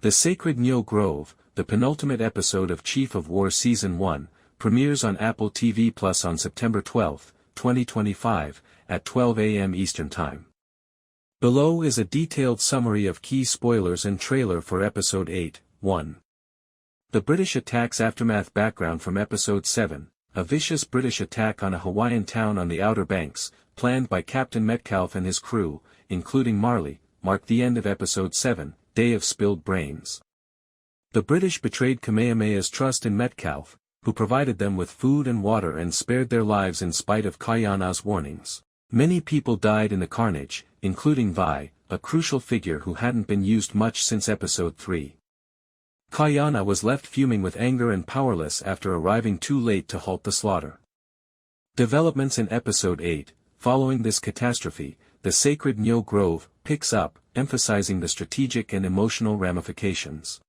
The Sacred Niu Grove, the penultimate episode of Chief of War Season 1, premieres on Apple TV Plus on September 12, 2025, at 12 a.m. Eastern Time. Below is a detailed summary of key spoilers and trailer for Episode 8, 1. The British attacks aftermath background from Episode 7, a vicious British attack on a Hawaiian town on the Outer Banks, planned by Captain Metcalfe and his crew, including Marley, marked the end of Episode 7, Day of Spilled Brains. The British betrayed Kamehameha's trust in Metcalfe, who provided them with food and water and spared their lives in spite of Kayana's warnings. Many people died in the carnage, including Vi, a crucial figure who hadn't been used much since Episode 3. Kayana was left fuming with anger and powerless after arriving too late to halt the slaughter. Developments in Episode 8, following this catastrophe, the Sacred Niu Grove picks up, emphasizing the strategic and emotional ramifications.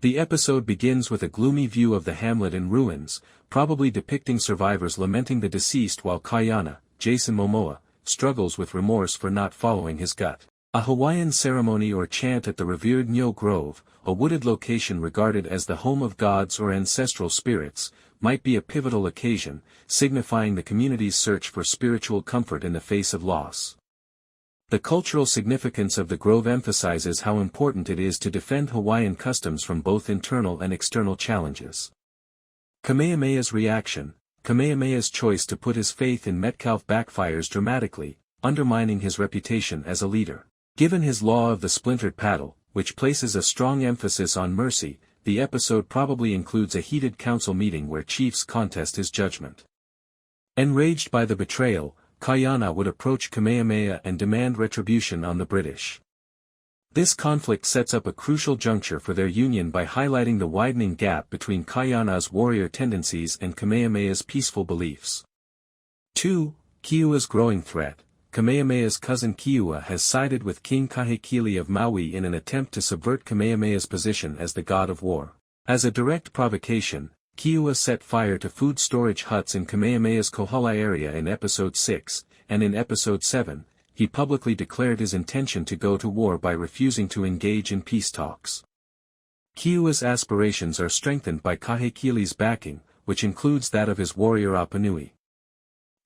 The episode begins with a gloomy view of the hamlet in ruins, probably depicting survivors lamenting the deceased while Kayana, Jason Momoa, struggles with remorse for not following his gut. A Hawaiian ceremony or chant at the revered Niu Grove, a wooded location regarded as the home of gods or ancestral spirits, might be a pivotal occasion, signifying the community's search for spiritual comfort in the face of loss. The cultural significance of the grove emphasizes how important it is to defend Hawaiian customs from both internal and external challenges. Kamehameha's reaction. Kamehameha's choice to put his faith in Metcalfe backfires dramatically, undermining his reputation as a leader. Given his law of the splintered paddle, which places a strong emphasis on mercy, the episode probably includes a heated council meeting where chiefs contest his judgment. Enraged by the betrayal, Kayana would approach Kamehameha and demand retribution on the British. This conflict sets up a crucial juncture for their union by highlighting the widening gap between Kayana's warrior tendencies and Kamehameha's peaceful beliefs. 2. Kiwa's growing threat. Kamehameha's cousin Kiwa has sided with King Kahekili of Maui in an attempt to subvert Kamehameha's position as the god of war. As a direct provocation, Kiwa set fire to food storage huts in Kamehameha's Kohala area in Episode 6, and in Episode 7, he publicly declared his intention to go to war by refusing to engage in peace talks. Kiwa's aspirations are strengthened by Kahekili's backing, which includes that of his warrior Apanui.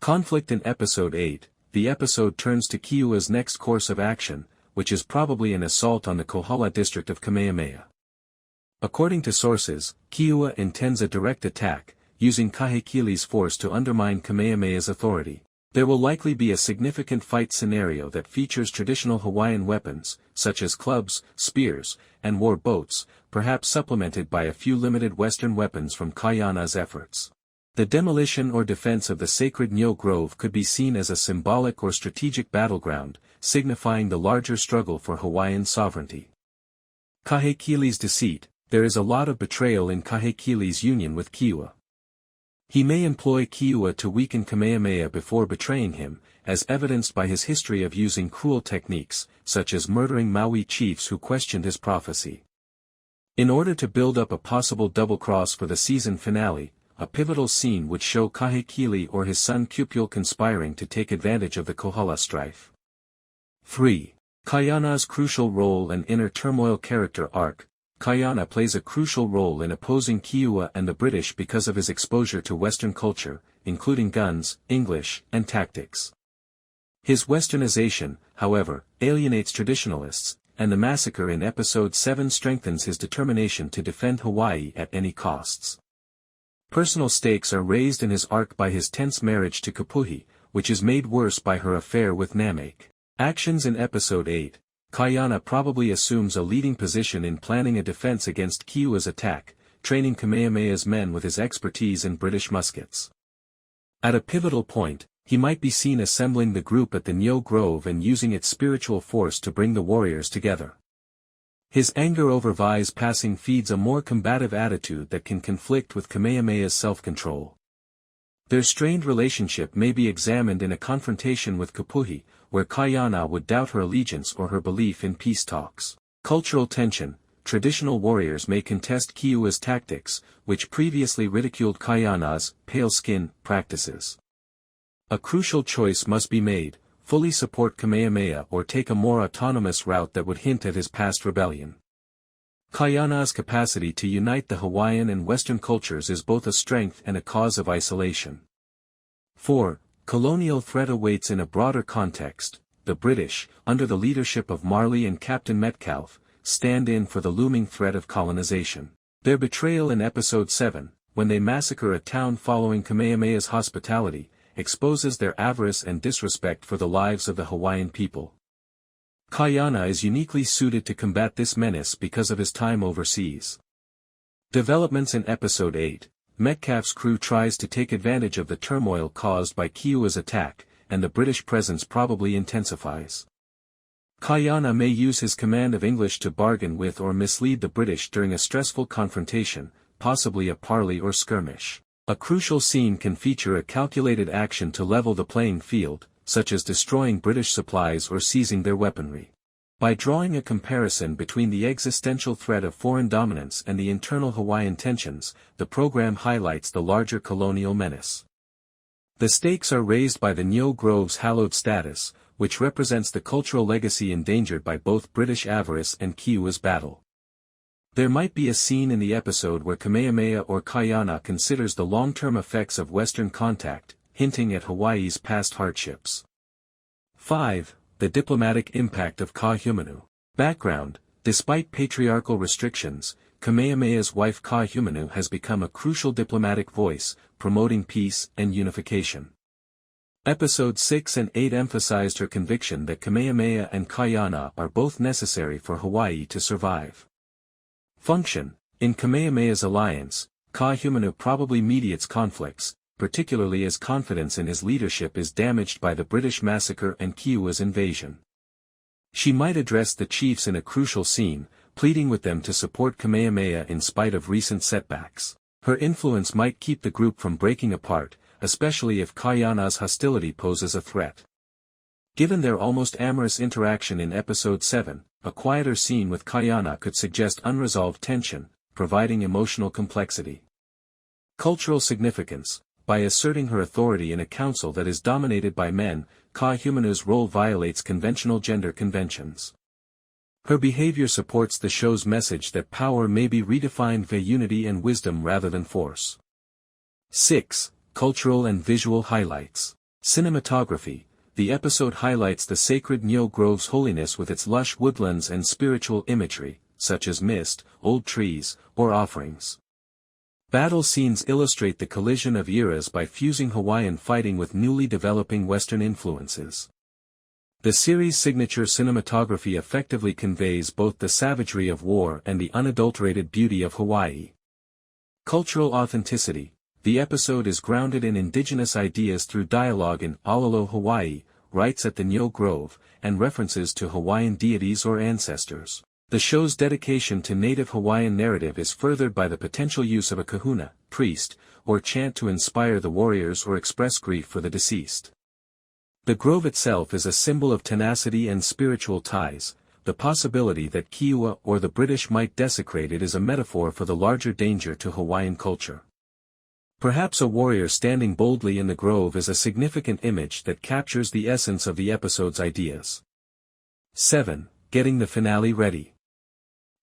Conflict in Episode 8, the episode turns to Kiwa's next course of action, which is probably an assault on the Kohala district of Kamehameha. According to sources, Kiwa intends a direct attack, using Kahekili's force to undermine Kamehameha's authority. There will likely be a significant fight scenario that features traditional Hawaiian weapons, such as clubs, spears, and war boats, perhaps supplemented by a few limited Western weapons from Kayana's efforts. The demolition or defense of the Sacred Niu Grove could be seen as a symbolic or strategic battleground, signifying the larger struggle for Hawaiian sovereignty. Kahekili's deceit. There is a lot of betrayal in Kahekili's union with Kiwa. He may employ Kiwa to weaken Kamehameha before betraying him, as evidenced by his history of using cruel techniques, such as murdering Maui chiefs who questioned his prophecy. In order to build up a possible double-cross for the season finale, a pivotal scene would show Kahekili or his son Kupule conspiring to take advantage of the Kohala strife. 3. Kayana's crucial role and inner turmoil character arc. Kayana plays a crucial role in opposing Kiwa and the British because of his exposure to Western culture, including guns, English, and tactics. His Westernization, however, alienates traditionalists, and the massacre in Episode 7 strengthens his determination to defend Hawaii at any costs. Personal stakes are raised in his arc by his tense marriage to Kapuhi, which is made worse by her affair with Namek. Actions in Episode 8. Kayana probably assumes a leading position in planning a defense against Kiwa's attack, training Kamehameha's men with his expertise in British muskets. At a pivotal point, he might be seen assembling the group at the Niu Grove and using its spiritual force to bring the warriors together. His anger over Vi's passing feeds a more combative attitude that can conflict with Kamehameha's self-control. Their strained relationship may be examined in a confrontation with Kapuhi, where Kayana would doubt her allegiance or her belief in peace talks. Cultural tension. Traditional warriors may contest Kiwa's tactics, which previously ridiculed Kayana's pale skin practices. A crucial choice must be made: fully support Kamehameha or take a more autonomous route that would hint at his past rebellion. Kayana's capacity to unite the Hawaiian and Western cultures is both a strength and a cause of isolation. 4. Colonial threat awaits in a broader context. The British, under the leadership of Marley and Captain Metcalfe, stand in for the looming threat of colonization. Their betrayal in Episode 7, when they massacre a town following Kamehameha's hospitality, exposes their avarice and disrespect for the lives of the Hawaiian people. Kayana is uniquely suited to combat this menace because of his time overseas. Developments in Episode 8, Metcalfe's crew tries to take advantage of the turmoil caused by Kiwa's attack, and the British presence probably intensifies. Kayana may use his command of English to bargain with or mislead the British during a stressful confrontation, possibly a parley or skirmish. A crucial scene can feature a calculated action to level the playing field, such as destroying British supplies or seizing their weaponry. By drawing a comparison between the existential threat of foreign dominance and the internal Hawaiian tensions, the program highlights the larger colonial menace. The stakes are raised by the Niu Grove's hallowed status, which represents the cultural legacy endangered by both British avarice and Kiwa's battle. There might be a scene in the episode where Kamehameha or Kayana considers the long-term effects of Western contact, hinting at Hawaii's past hardships. 5. The diplomatic impact of Kahumanu. Background: despite patriarchal restrictions, Kamehameha's wife Kahumanu has become a crucial diplomatic voice, promoting peace and unification. Episodes 6 and 8 emphasized her conviction that Kamehameha and Kayana are both necessary for Hawaii to survive. Function: in Kamehameha's alliance, Kahumanu probably mediates conflicts, particularly as confidence in his leadership is damaged by the British massacre and Kiwa's invasion. She might address the chiefs in a crucial scene, pleading with them to support Kamehameha in spite of recent setbacks. Her influence might keep the group from breaking apart, especially if Kayana's hostility poses a threat. Given their almost amorous interaction in Episode 7, a quieter scene with Kayana could suggest unresolved tension, providing emotional complexity. Cultural significance: by asserting her authority in a council that is dominated by men, Kahumanu's role violates conventional gender conventions. Her behavior supports the show's message that power may be redefined via unity and wisdom rather than force. 6. Cultural and visual highlights. Cinematography: the episode highlights the Sacred Niu Grove's holiness with its lush woodlands and spiritual imagery, such as mist, old trees, or offerings. Battle scenes illustrate the collision of eras by fusing Hawaiian fighting with newly developing Western influences. The series' signature cinematography effectively conveys both the savagery of war and the unadulterated beauty of Hawaii. Cultural authenticity: the episode is grounded in indigenous ideas through dialogue in Alolo Hawaii, rites at the Niu Grove, and references to Hawaiian deities or ancestors. The show's dedication to native Hawaiian narrative is furthered by the potential use of a kahuna, priest, or chant to inspire the warriors or express grief for the deceased. The grove itself is a symbol of tenacity and spiritual ties. The possibility that Kiwa or the British might desecrate it is a metaphor for the larger danger to Hawaiian culture. Perhaps a warrior standing boldly in the grove is a significant image that captures the essence of the episode's ideas. 7. Getting the finale ready.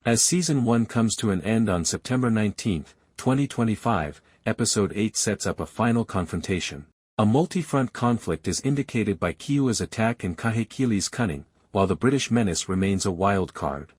As Season 1 comes to an end on September 19, 2025, Episode 8 sets up a final confrontation. A multi-front conflict is indicated by Kiwa's attack and Kahekili's cunning, while the British menace remains a wild card.